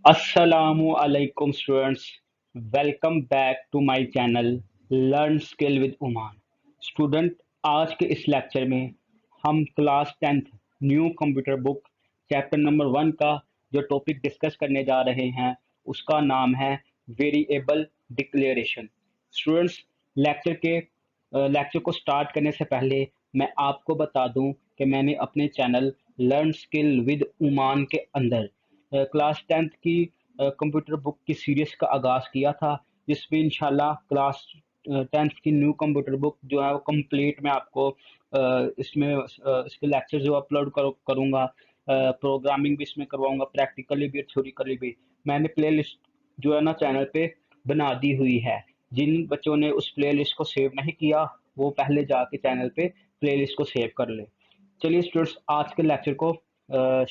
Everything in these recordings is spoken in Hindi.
Assalamu alaikum students. Welcome back to my channel Learn Skill with Uman. Student आज के इस लेक्चर में हम class 10th new computer book chapter number 1 का जो टॉपिक डिस्कस करने जा रहे हैं उसका नाम है वेरिएबल डिक्लेरेशन। स्टूडेंट्स लेक्चर को स्टार्ट करने से पहले मैं आपको बता दूं कि मैंने अपने चैनल लर्न स्किल विद उमान के अंदर क्लास 10th की कंप्यूटर बुक की सीरीज का आगाज़ किया था, जिसमें इंशाल्लाह क्लास 10th की न्यू कंप्यूटर बुक जो है वो कंप्लीट मैं आपको इसके लेक्चर जो अपलोड करूँगा। प्रोग्रामिंग भी इसमें करवाऊँगा, प्रैक्टिकली भी थ्योरिकली भी। मैंने प्लेलिस्ट जो है ना चैनल पे बना दी हुई है। जिन बच्चों ने उस प्लेलिस्ट को सेव नहीं किया वो पहले जाके चैनल पे प्लेलिस्ट को सेव कर ले। चलिए स्टूडेंट्स, आज के लेक्चर को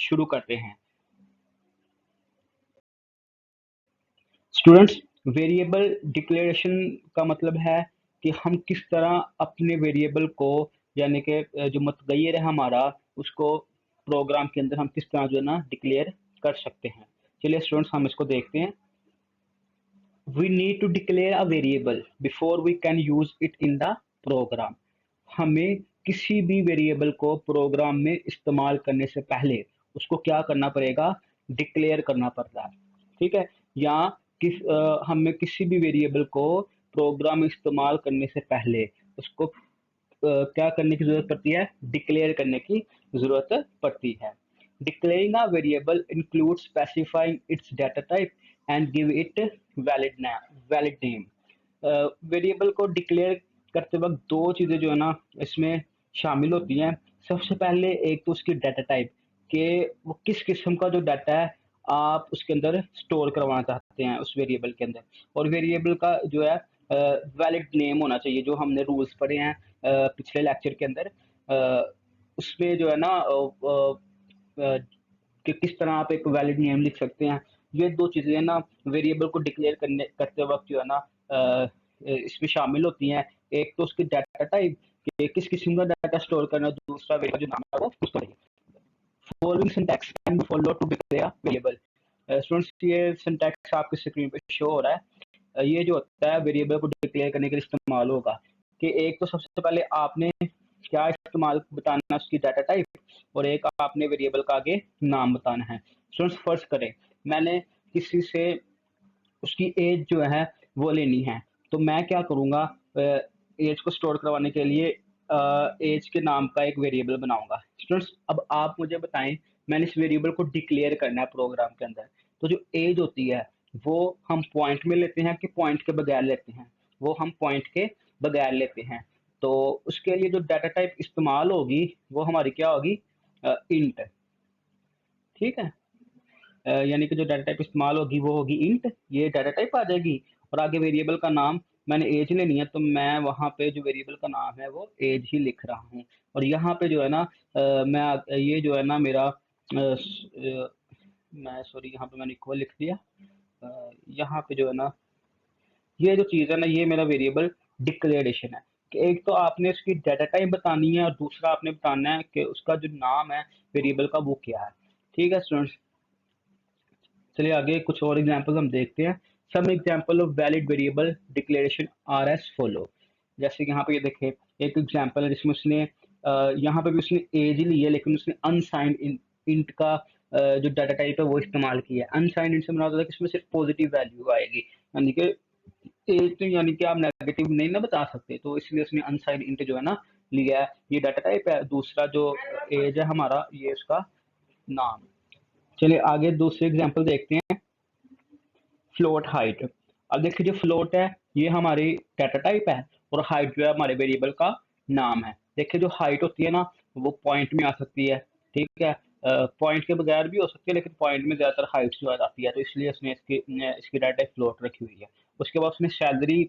शुरू करते हैं। स्टूडेंट्स, वेरिएबल डिक्लेरेशन का मतलब है कि हम किस तरह अपने वेरिएबल को, यानी कि जो मुतगय्यर है हमारा, उसको प्रोग्राम के अंदर हम किस तरह जो है ना डिक्लेयर कर सकते हैं। चलिए स्टूडेंट्स, हम इसको देखते हैं। We need to declare a variable before we can use it in the program. हमें किसी भी वेरिएबल को प्रोग्राम में इस्तेमाल करने से पहले उसको क्या करना पड़ेगा, डिक्लेयर करना पड़ता है। ठीक है, या हमें किसी भी वेरिएबल को प्रोग्राम में इस्तेमाल करने से पहले उसको क्या करने की जरूरत पड़ती है, डिक्लेयर करने की जरूरत पड़ती है। Declaring a variable include specifying it's data type and give it valid name. Variable को डिक्लेयर करते वक्त दो चीज़ें जो है ना इसमें शामिल होती हैं। सबसे पहले एक तो उसकी डाटा टाइप, कि वो किस किस्म का जो डाटा है आप उसके अंदर स्टोर करवाना चाहते हैं उस वेरिएबल के अंदर। और वेरिएबल का जो है वैलिड नेम होना चाहिए। जो हमने रूल्स पढ़े हैं पिछले लेक्चर के अंदर, उसमें जो है ना कि किस तरह आप एक वैलिड नेम लिख सकते हैं। ये दो चीज़ें है ना वेरिएबल को डिक्लेयर करते वक्त जो है ना इसमें शामिल होती हैं। एक तो उसकी डाटा टाइप, कि किस किस्म का डाटा स्टोर करना, दूसरा वेरिएबल जो नाम है वो उसका। Following syntax can be follow to declare variable. Students, ये सिंटैक्स आपकी स्क्रीन पे शो हो रहा है। ये जो होता है वेरिएबल को डिक्लेयर करने के लिए इस्तेमाल होगा, कि एक तो सबसे पहले आपने क्या इस्तेमाल बताना है, उसकी डाटा टाइप, और एक आपने वेरिएबल का आगे नाम बताना है। स्टूडेंट्स, फर्स्ट करें, मैंने किसी से उसकी एज जो है वो लेनी है, तो मैं क्या करूँगा, एज को स्टोर करवाने के लिए एज के नाम का एक वेरिएबल बनाऊंगा। स्टूडेंट्स, अब आप मुझे बताएं, मैंने इस वेरिएबल को डिक्लेयर करना है प्रोग्राम के अंदर, तो जो एज होती है वो हम पॉइंट में लेते हैं कि पॉइंट के बगैर लेते हैं? वो हम पॉइंट के बगैर लेते हैं। तो उसके लिए जो डाटा टाइप इस्तेमाल होगी वो हमारी क्या होगी, इंट। ठीक है, यानी कि जो डाटा टाइप इस्तेमाल होगी वो होगी इंट, ये डाटा टाइप आ जाएगी। और आगे वेरिएबल का नाम, मैंने एज लेनी है तो मैं वहाँ पे जो वेरिएबल का नाम है वो एज ही लिख रहा हूँ। और यहाँ पे जो है ना मैं ये जो है ना मेरा मैं सॉरी, यहाँ पे मैंने इक्वल लिख दिया। यहाँ पे जो है ना ये जो चीज़ है ना, ये मेरा वेरिएबल डिक्लेरेशन है, कि एक तो आपने उसकी डाटा टाइप बतानी है और दूसरा आपने बताना है कि उसका जो नाम है वेरिएबल का वो क्या है। ठीक है स्टूडेंट्स, चलिए आगे कुछ और एग्जांपल हम देखते हैं। Some example of valid variable declaration are as follow. जैसे कि यहाँ पे ये देखिए एक एग्जांपल है जिसमें उसने यहाँ पे भी उसने एज ही ली है, लेकिन उसने अनसाइंड इंट का जो डाटा टाइप है वो इस्तेमाल किया है। अनसाइंड इंट से मुराद होता है कि इसमें सिर्फ पॉजिटिव वैल्यू आएगी, यानी कि एज तो यानी कि आप नेगेटिव नहीं ना बता सकते, तो इसलिए उसने अनसाइंड इंट जो है ना लिया है। ये डाटा टाइप है, दूसरा जो एज है हमारा ये उसका नाम। चलिए आगे दूसरे एग्जांपल देखते हैं। Float height. अब देखिए जो फ्लोट है ये हमारी डाटा टाइप है, और हाइट जो है हमारे वेरिएबल का नाम है। देखिए जो हाइट होती है ना वो पॉइंट में आ सकती है। ठीक है, पॉइंट के बगैर भी हो सकती है, लेकिन पॉइंट में ज़्यादातर हाइट जो आ जाती है, तो इसलिए उसने इसकी डाटा टाइप फ्लोट रखी हुई है। उसके बाद उसने सैलरी,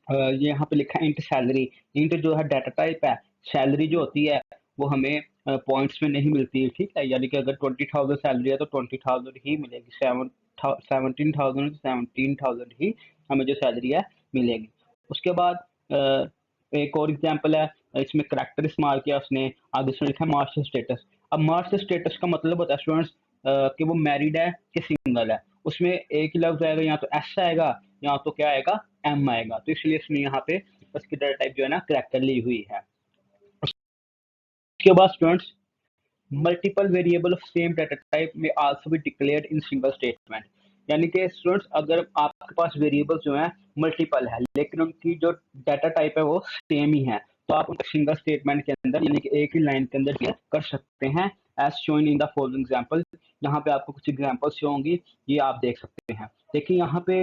ये यहाँ पे लिखा है इंट सैलरी। इंट जो है डाटा टाइप है। सैलरी जो होती है वो हमें पॉइंट्स में नहीं मिलती है। ठीक है, यानी कि अगर 20,000 सैलरी है तो 20,000 ही मिलेगी। 17,000 17,000 ही हमें जो सैलरी है मिलेगी। उसके बाद एक और एग्जांपल है, इसमें करैक्टर इस्तेमाल किया उसने। आगे उसने लिखा मास्टर स्टेटस। अब मास्टर स्टेटस का मतलब होता है स्टूडेंट्स कि वो मैरिड है कि सिंगल है। उसमें एक ही लफ्ज आएगा, या तो एस आएगा या तो क्या आएगा, एम आएगा। तो इसलिए इसने यहाँ पे उसकी डाटा टाइप जो है ना करेक्टर ली हुई है। उसके बाद students, multiple variable of same data type में also be declared in single statement. यानी कि स्टूडेंट्स अगर आपके पास वेरिएबल जो है मल्टीपल है लेकिन उनकी जो डाटा टाइप है वो सेम ही है, तो आप उनको सिंगल स्टेटमेंट के अंदर यानी कि एक ही लाइन के अंदर क्लियर कर सकते हैं। As shown in the following example, यहाँ पे आपको कुछ एग्जांपल्स शो होंगी, ये आप देख सकते हैं। देखिए यहाँ पे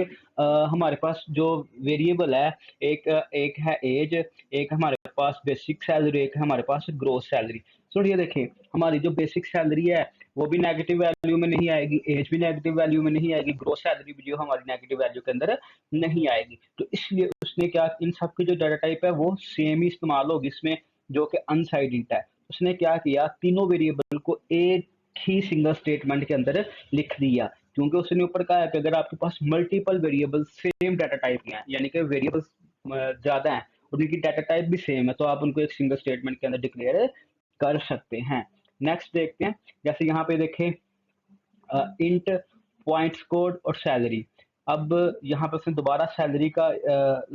हमारे पास जो वेरिएबल है, एक है एज, एक हमारे पास बेसिक सैलरी, एक है हमारे पास ग्रोस सैलरी। सो ये देखें, हमारी जो बेसिक सैलरी है वो भी नेगेटिव वैल्यू में नहीं आएगी, एज भी नेगेटिव वैल्यू में नहीं आएगी, ग्रोस सैलरी भी जो हमारी नेगेटिव वैल्यू के अंदर नहीं आएगी। तो इसलिए उसने क्या, इन सब की जो डाटा टाइप है वो सेम ही इस्तेमाल होगी इसमें, जो कि अनसाइडेंट है। उसने क्या किया, तीनों वेरिएबल को एक ही सिंगल स्टेटमेंट के अंदर लिख दिया, क्योंकि उसने ऊपर कहा है कि अगर आपके पास multiple variable same data type के हैं, यानी कि वेरिएबल्स ज्यादा हैं, उनकी डाटा टाइप भी सेम है, तो आप उनको एक सिंगल स्टेटमेंट के अंदर डिक्लेयर कर सकते हैं। नेक्स्ट देखते हैं, जैसे यहाँ पे देखें इंट पॉइंट्स कोड और सैलरी। अब यहाँ पे उसने दोबारा सैलरी का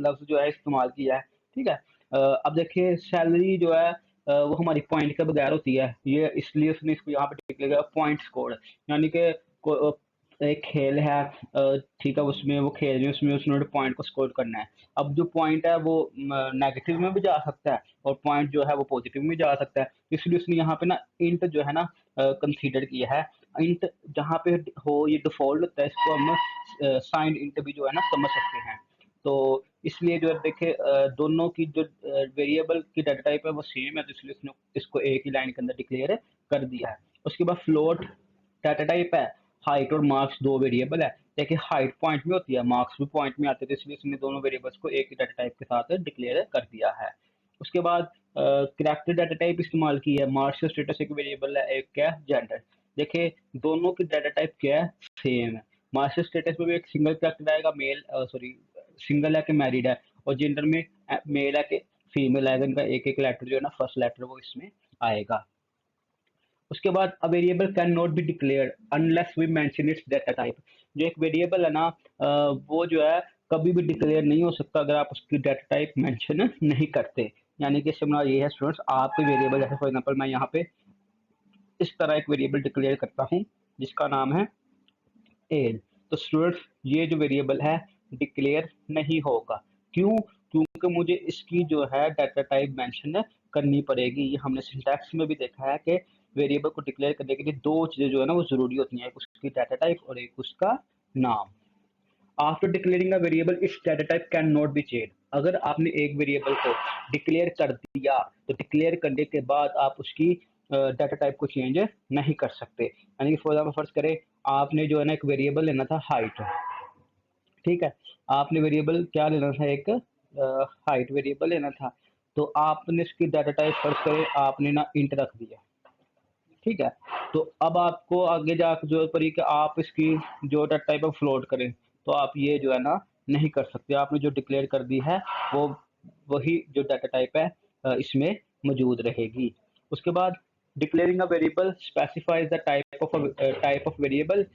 लफ्ज जो है इस्तेमाल किया है, ठीक है। अब देखिए सैलरी जो है वो हमारी पॉइंट के बगैर होती है, ये इसलिए उसने इसको यहाँ पे टिक लिया पॉइंट्स कोड, यानी कि एक खेल है, ठीक है, उसमें वो खेल रहे हैं, उसमें उसने पॉइंट को स्कोर करना है। अब जो पॉइंट है वो नेगेटिव में भी जा सकता है और पॉइंट जो है वो पॉजिटिव में जा सकता है, इसलिए उसने यहाँ पे ना इंट जो है ना कंसीडर किया है। इंट जहाँ पे हो ये डिफॉल्ट होता है, इसको हम साइंड इंट भी जो है ना समझ सकते हैं। तो इसलिए जो है देखे दोनों की जो वेरिएबल की डाटा टाइप है वो सेम है, तो इसलिए उसने इसको एक ही लाइन के अंदर डिक्लेयर कर दिया है। उसके बाद फ्लोट डाटा टाइप है, हाइट और मार्क्स दो वेरिएबल है। देखिए हाइट पॉइंट में होती है, मार्क्स भी पॉइंट में आते हैं, तो इसलिए उसने दोनों वेरिएबल्स को एक ही डाटा टाइप के साथ डिक्लेयर कर दिया है। उसके बाद करैक्टर डाटा टाइप इस्तेमाल की है, मार्क्स स्टेटस एक वेरिएबल है, एक क्या जेंडर। देखिए दोनों की डाटा टाइप क्या है, सेम है। मार्क्स स्टेटस में भी एक सिंगल करैक्टर आएगा, मेल सॉरी सिंगल है कि मैरिड है, और जेंडर में मेल है कि फीमेल आएगा, इनका एक एक लेटर जो है ना फर्स्ट लेटर वो इसमें आएगा। उसके बाद a variable can not be declared unless we mention its data type. जो एक वेरिएबल है ना वो जो है कभी भी डिक्लेयर नहीं हो सकता अगर आप उसकी डाटा टाइप मेंशन नहीं करते। यानी कि समझना ये है स्टूडेंट्स, आपके वेरिएबल जैसे फॉर एग्जांपल मैं यहाँ पे इस तरह एक वेरिएबल डिक्लेयर करता हूँ जिसका नाम है एज, तो स्टूडेंट्स ये जो वेरिएबल है डिक्लेयर नहीं होगा। क्यों? क्योंकि मुझे इसकी जो है डाटा टाइप मेंशन करनी पड़ेगी। ये हमने सिंटैक्स में भी देखा है कि वेरिएबल को डिक्लेयर करने के लिए दो चीज़ें जो है ना वो ज़रूरी होती हैं, एक उसकी डाटा टाइप और एक उसका नाम। After declaring a variable it's data type can not B change. अगर आपने एक वेरिएबल को डिक्लेयर कर दिया तो डिक्लेयर करने के बाद आप उसकी डाटा टाइप को चेंज नहीं कर सकते। यानी कि फॉर एग्जाम्पल फर्ज करें आपने जो है ना एक वेरिएबल लेना था हाइट, ठीक है, आपने वेरिएबल क्या लेना था, एक हाइट वेरिएबल लेना था, तो आपने इसकी डाटा टाइप फर्ज करें आपने ना इंट रख दिया, ठीक है। तो अब आपको आगे जाकर जरूरत पड़ी कि आप इसकी जो डाटा टाइप है फ्लोट करें, तो आप ये जो है ना नहीं कर सकते। आपने जो डिक्लेयर कर दी है वो वही जो डाटा टाइप है इसमें मौजूद रहेगी। उसके बाद declaring a variable specifies the type of variable,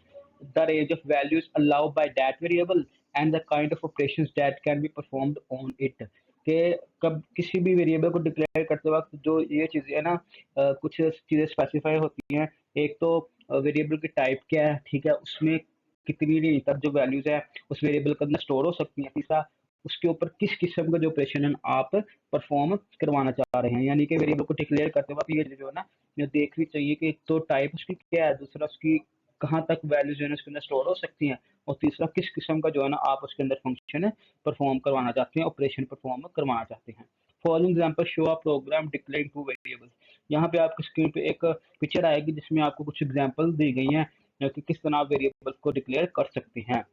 the range of values allowed by that variable and the kind of operations that can be performed on it। कि कब किसी भी वेरिएबल को डिक्लेयर करते वक्त जो ये चीज़ें है ना कुछ चीज़ें स्पेसिफाई होती हैं। एक तो वेरिएबल की टाइप क्या है, ठीक है, उसमें कितनी रेंज तक जो वैल्यूज है उस वेरिएबल के अंदर स्टोर हो सकती हैं। तीसरा उसके ऊपर किस किस्म का जो ऑपरेशन है आप परफॉर्म करवाना चाह रहे हैं। यानी कि वेरिएबल को डिक्लेयर करते वक्त ये जो है ना ये देखनी चाहिए कि एक तो टाइप उसकी क्या है, दूसरा उसकी कहाँ तक वैल्यूज जो है उसके अंदर स्टोर हो सकती हैं, और तीसरा किस किस्म का जो है ना आप उसके अंदर फंक्शन परफॉर्म करवाना चाहते हैं, ऑपरेशन परफॉर्म करवाना चाहते हैं। फॉलोइंग एग्जांपल शो अ प्रोग्राम डिक्लेयरिंग टू वेरिएबल्स। यहाँ पे आपकी स्क्रीन पे एक पिक्चर आएगी जिसमें आपको कुछ एग्जांपल दी गई हैं कि किस तरह आप वेरिएबल्स को डिक्लेयर कर सकते हैं।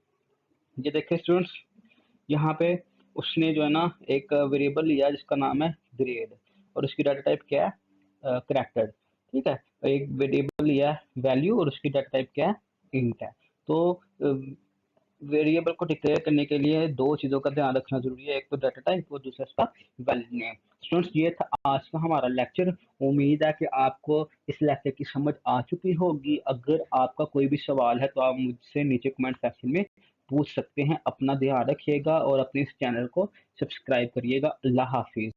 ये देखिए स्टूडेंट्स, यहाँ पे उसने जो है ना एक वेरिएबल लिया जिसका नाम है ग्रेड, और उसकी डाटा टाइप क्या है, करेक्टर, ठीक है। एक वेरिएबल लिया वैल्यू और उसकी डाटा टाइप क्या है, इंट है। तो वेरिएबल को डिक्लेयर करने के लिए दो चीज़ों का ध्यान रखना ज़रूरी है, एक तो डाटा टाइप और दूसरा इसका वैलिड नेम। स्टूडेंट्स, ये था आज का हमारा लेक्चर। उम्मीद है कि आपको इस लेक्चर की समझ आ चुकी होगी। अगर आपका कोई भी सवाल है तो आप मुझसे नीचे कमेंट सेक्शन में पूछ सकते हैं। अपना ध्यान रखिएगा और अपने इस चैनल को सब्सक्राइब करिएगा। अल्लाह हाफिज़।